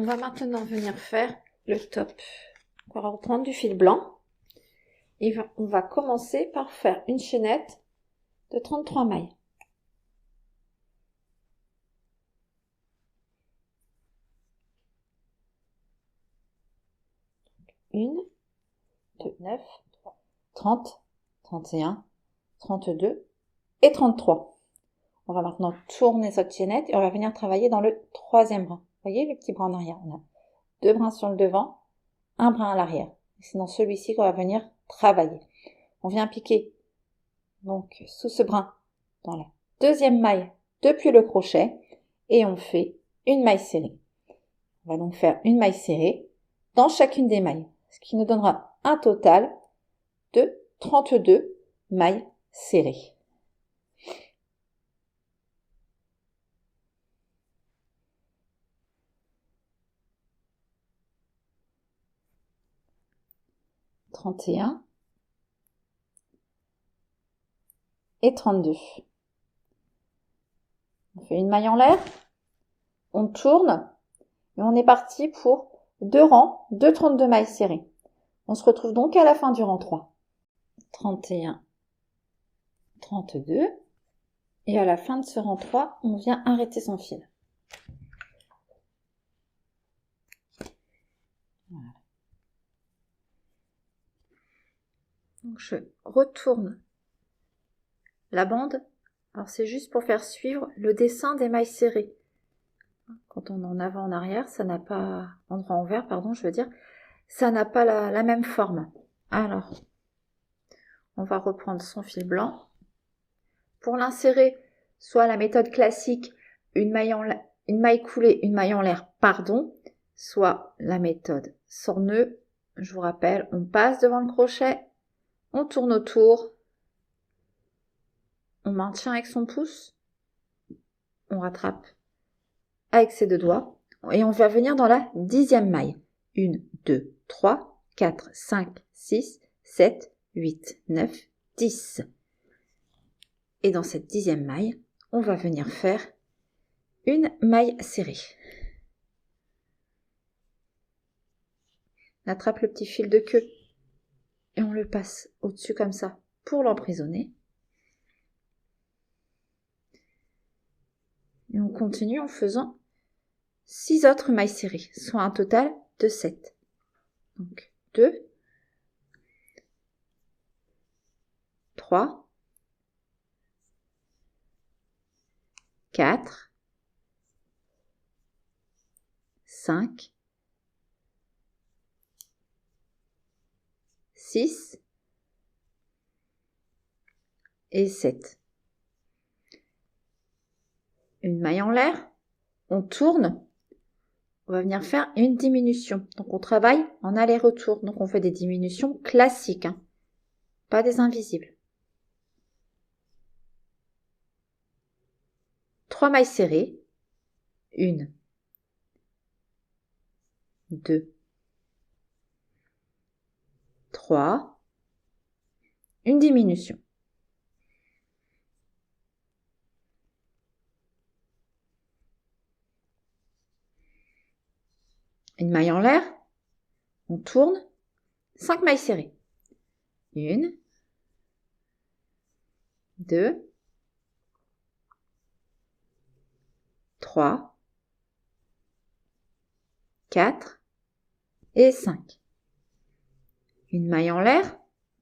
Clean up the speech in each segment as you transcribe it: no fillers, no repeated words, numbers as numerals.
On va maintenant venir faire le top. On va reprendre du fil blanc. Et on va commencer par faire une chaînette de 33 mailles. Une, 2, 9, 30, 31, 32 et 33. On va maintenant tourner cette chaînette et on va venir travailler dans le troisième brin. Vous voyez le petit brin en arrière? On a deux brins sur le devant, un brin à l'arrière. C'est dans celui-ci qu'on va venir travailler. On vient piquer donc sous ce brin dans la deuxième maille depuis le crochet et on fait une maille serrée. On va donc faire une maille serrée dans chacune des mailles, ce qui nous donnera un total de 32 mailles serrées. Et 32. On fait une maille en l'air, on tourne et on est parti pour 2 rangs de 32 mailles serrées. On se retrouve donc à la fin du rang 3. 31, 32 et à la fin de ce rang 3, on vient arrêter son fil. Voilà. Donc je retourne la bande. Alors c'est juste pour faire suivre le dessin des mailles serrées. Quand on est en avant, en arrière, ça n'a pas, endroit envers, pardon, je veux dire, ça n'a pas la même forme. Alors, on va reprendre son fil blanc. Pour l'insérer, soit la méthode classique, une maille coulée, une maille en l'air, pardon, soit la méthode sans nœud. Je vous rappelle, on passe devant le crochet, on tourne autour, on maintient avec son pouce, on rattrape avec ses deux doigts et on va venir dans la 10e maille. 1, 2, 3, 4, 5, 6, 7, 8, 9, 10. Et dans cette 10e maille, on va venir faire une maille serrée. On attrape le petit fil de queue et on le passe au-dessus comme ça pour l'emprisonner. Et on continue en faisant 6 autres mailles serrées, soit un total de 7. Donc 2, 3, 4, 5, 6 et 7. Une maille en l'air, on tourne, on va venir faire une diminution. Donc on travaille en aller-retour, donc on fait des diminutions classiques, hein, pas des invisibles. 3 mailles serrées, 1, 2, 3, une diminution. Une maille en l'air, on tourne, 5 mailles serrées. 1, 2, 3, 4 et 5. Une maille en l'air,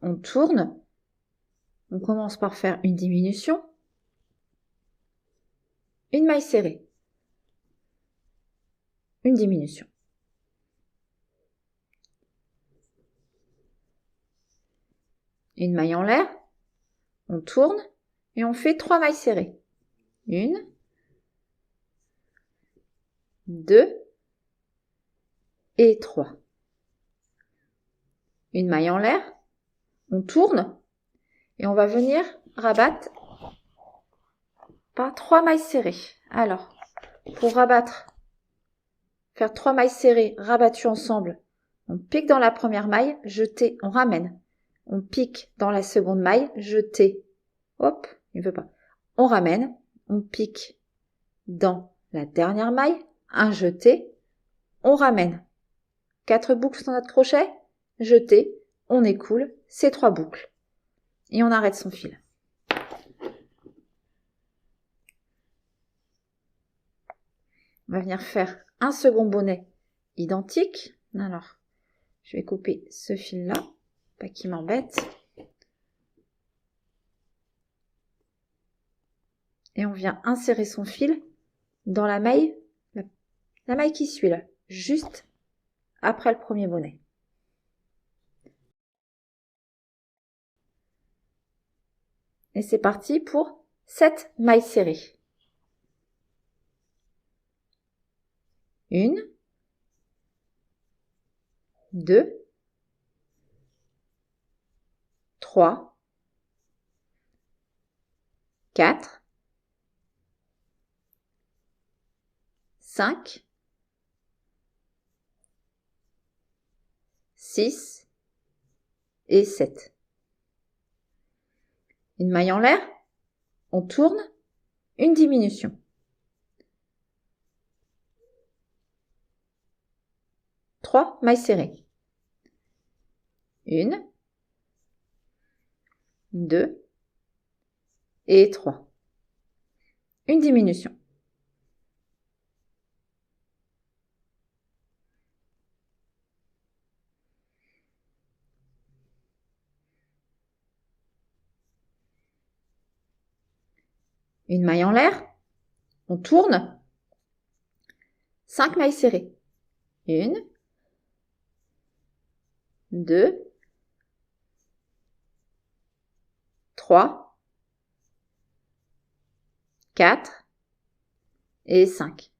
on tourne, on commence par faire une diminution, une maille serrée, une diminution. Une maille en l'air, on tourne et on fait 3 mailles serrées. 1, 2 et 3. Une maille en l'air, on tourne et on va venir rabattre par 3 mailles serrées. Alors, pour rabattre, faire 3 mailles serrées rabattues ensemble, on pique dans la première maille, jeter, on ramène. On pique dans la seconde maille, jeter, hop, il veut pas. On ramène, on pique dans la dernière maille, un jeté, on ramène. 4 boucles sur notre crochet, jeter, on écoule, c'est 3 boucles. Et on arrête son fil. On va venir faire un second bonnet identique. Alors, je vais couper ce fil-là, pas qu'il m'embête. Et on vient insérer son fil dans la maille qui suit là, juste après le premier bonnet. Et c'est parti pour 7 mailles serrées. 1, 2, 3, 4, 5, 6 et 7. Une maille en l'air, on tourne, une diminution. Trois mailles serrées. 1, 2 et 3. Une diminution. Une maille en l'air, on tourne, 5 mailles serrées. 1, 2, 3, 4 et 5.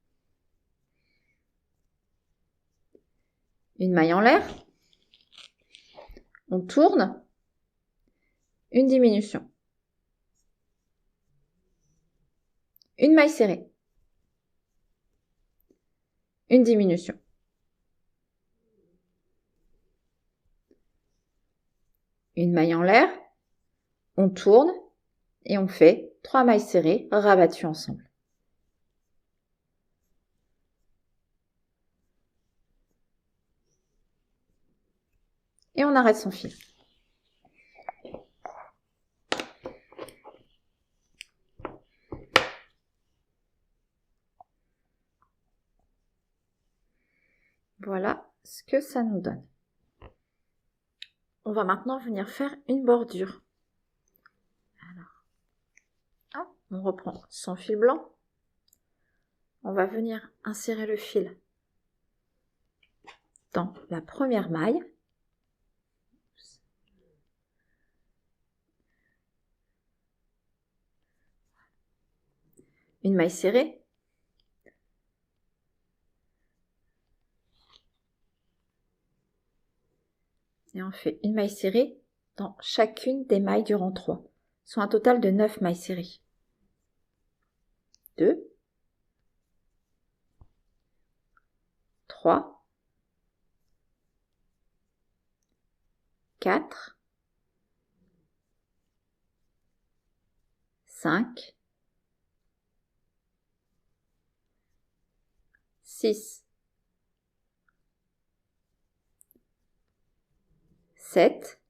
Une maille en l'air, on tourne, une diminution. Une maille serrée. Une diminution. Une maille en l'air, on tourne et on fait 3 mailles serrées rabattues ensemble. Et on arrête son fil. Voilà ce que ça nous donne. On va maintenant venir faire une bordure. Alors, on reprend son fil blanc. On va venir insérer le fil dans la première maille. Une maille serrée. Et on fait une maille serrée dans chacune des mailles du rang 3, soit un total de 9 mailles serrées. 2, 3, 4, 5, 6, 7,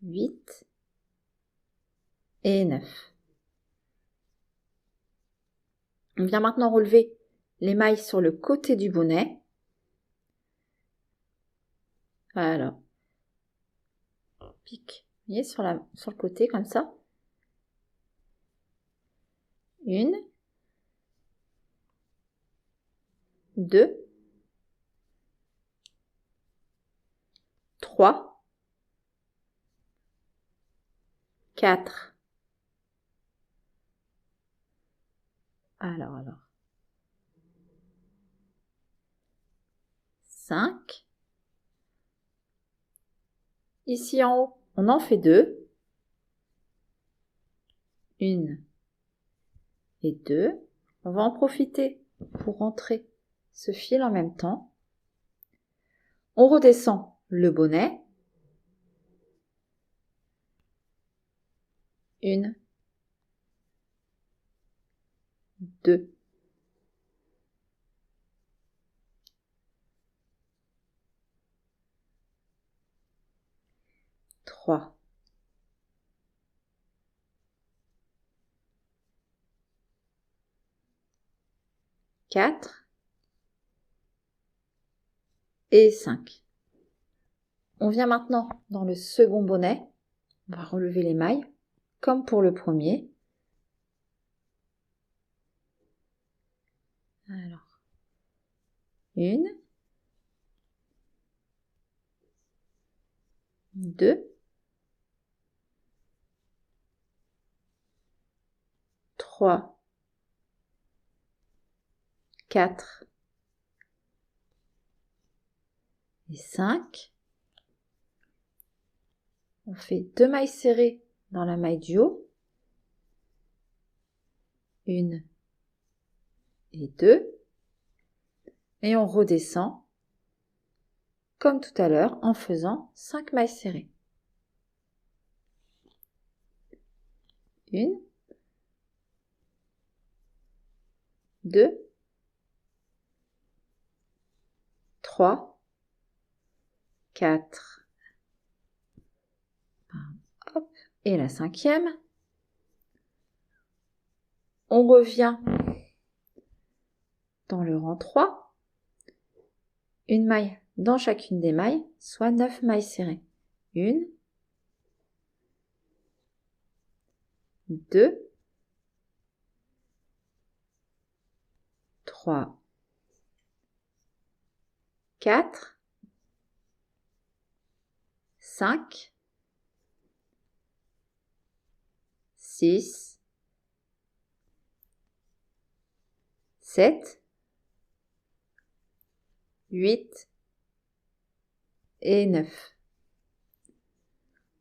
8 et 9. On vient maintenant relever les mailles sur le côté du bonnet. Voilà. Pique, vous voyez, sur le côté comme ça. 1, 2, 3, 4. Alors. 5. Ici en haut, on en fait 2. 1 et 2. On va en profiter pour rentrer ce fil en même temps. On redescend le bonnet. 1, 2 3, 4 et 5. On vient maintenant dans le second bonnet. On va relever les mailles comme pour le premier. Alors, 1, 2, 3, 4 et 5. On fait 2 mailles serrées dans la maille du haut. 1 et 2. Et on redescend comme tout à l'heure en faisant 5 mailles serrées. 1, 2, 3, 4, hop, et la 5e. On revient dans le rang 3, une maille dans chacune des mailles, soit 9 mailles serrées. 1, 2, 3, 4, 5, 6, 7, 8 et 9.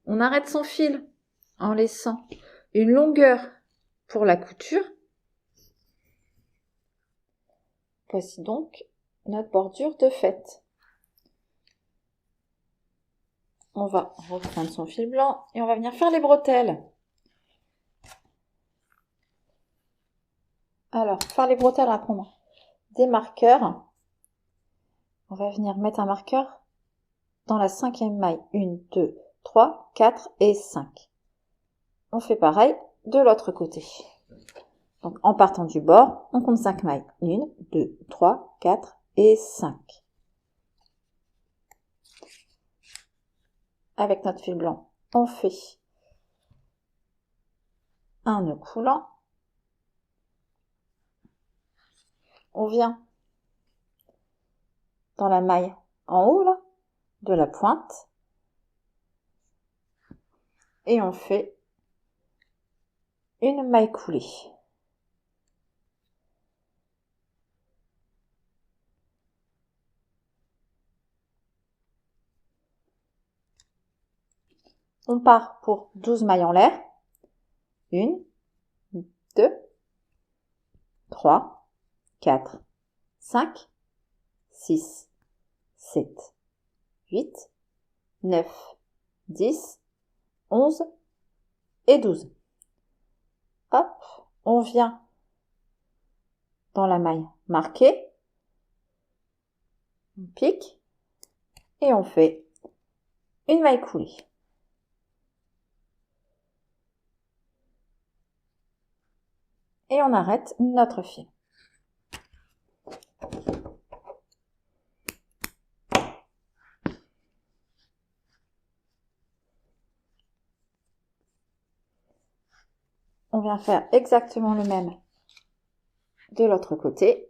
On arrête son fil en laissant une longueur pour la couture. Voici donc notre bordure de faite. On va reprendre son fil blanc et on va venir faire les bretelles. Alors, pour faire les bretelles, on va prendre des marqueurs. On va venir mettre un marqueur dans la 5e maille. 1, 2, 3, 4 et 5. On fait pareil de l'autre côté. Donc, en partant du bord, on compte 5 mailles. 1, 2, 3, 4 et 5. Avec notre fil blanc, on fait un nœud coulant. On vient dans la maille en haut là, de la pointe et on fait une maille coulée. On part pour 12 mailles en l'air. 1, 2, 3, 4, 5, 6, 7, 8, 9, 10, 11 et 12. Hop, on vient dans la maille marquée, on pique et on fait une maille coulée. Et on arrête notre fil. On vient faire exactement le même de l'autre côté.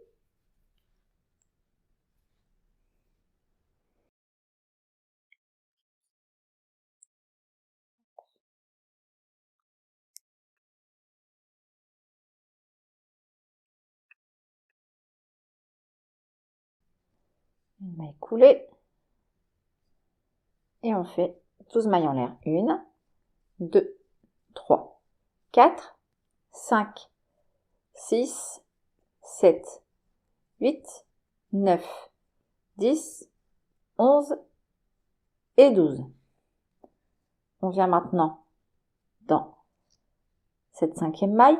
Une maille coulée. Et on fait 12 mailles en l'air. 1, 2, 3, 4, 5, 6, 7, 8, 9, 10, 11 et 12. On vient maintenant dans cette 5e maille.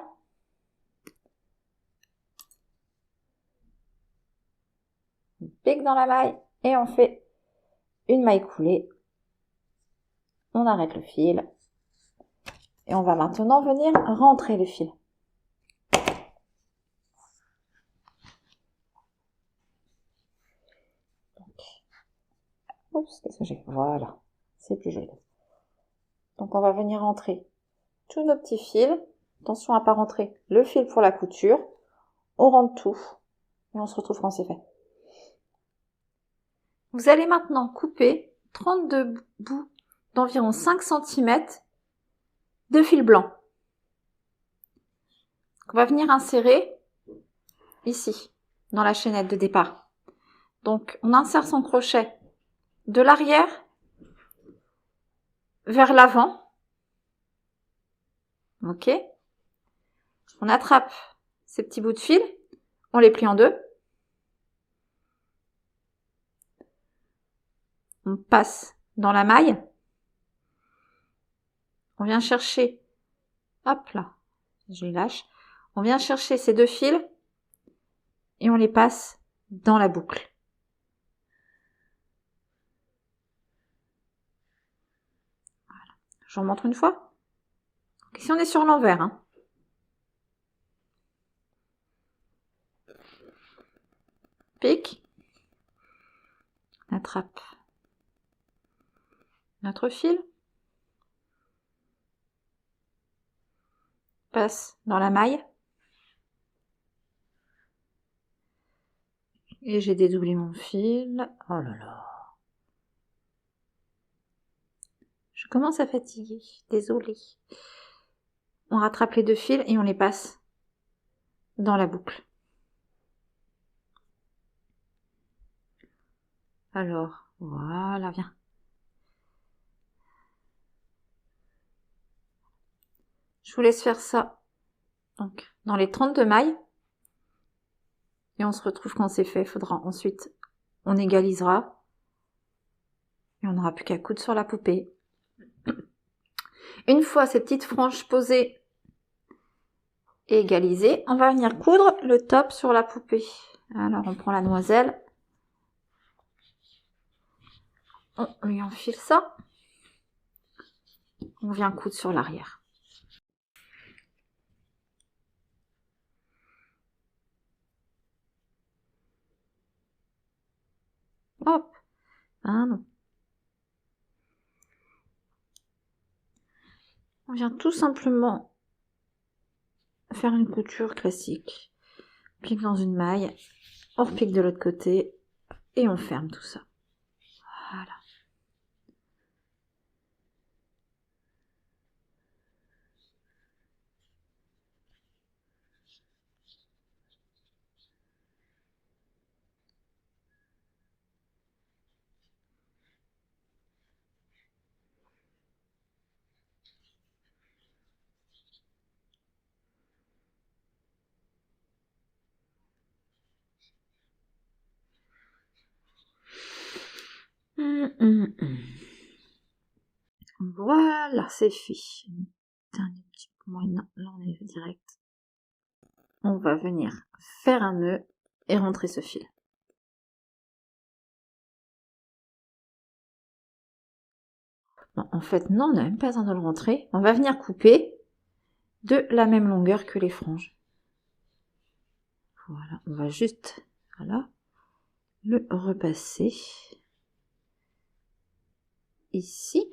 On pique dans la maille et on fait une maille coulée On arrête le fil. Et on va maintenant venir rentrer le fil. Oups, qu'est-ce que j'ai? Voilà, c'est plus joli. Donc on va venir rentrer tous nos petits fils. Attention à pas rentrer le fil pour la couture. On rentre tout et on se retrouve quand c'est fait. Vous allez maintenant couper 32 bouts d'environ 5 cm de fil blanc. On va venir insérer ici, dans la chaînette de départ. Donc on insère son crochet de l'arrière vers l'avant. Ok. On attrape ces petits bouts de fil, on les plie en deux. On passe dans la maille. On vient chercher, hop là, je les lâche. On vient chercher ces deux fils et on les passe dans la boucle. Voilà. Je vous remontre une fois. Donc ici on est sur l'envers. Hein. Pique. On attrape notre fil. Passe dans la maille. Et j'ai dédoublé mon fil. Oh là là. Je commence à fatiguer. Désolée. On rattrape les deux fils et on les passe dans la boucle. Alors, voilà, viens. Je vous laisse faire ça. Donc, dans les 32 mailles. Et on se retrouve quand c'est fait. Faudra ensuite, on égalisera. Et on n'aura plus qu'à coudre sur la poupée. Une fois ces petites franges posées et égalisées, on va venir coudre le top sur la poupée. Alors, on prend la noiselle. On lui enfile ça. On vient coudre sur l'arrière. Hop. Ah non. On vient tout simplement faire une couture classique. Pique dans une maille, on repique de l'autre côté et on ferme tout ça. Voilà. Voilà, c'est fait. Dernier petit point, non, là on est direct. On va venir faire un nœud et rentrer ce fil. Bon, en fait, non, on n'a même pas besoin de le rentrer. On va venir couper de la même longueur que les franges. Voilà, on va juste, voilà, le repasser ici.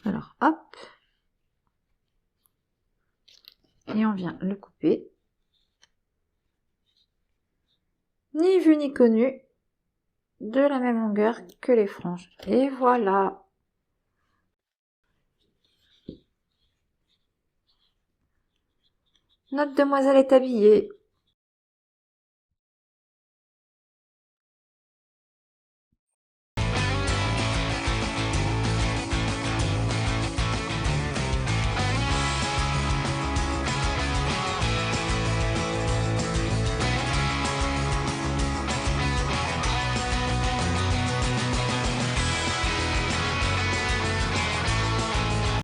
Alors, hop. Et on vient le couper. Ni vu ni connu, de la même longueur que les franges. Et voilà. Notre demoiselle est habillée.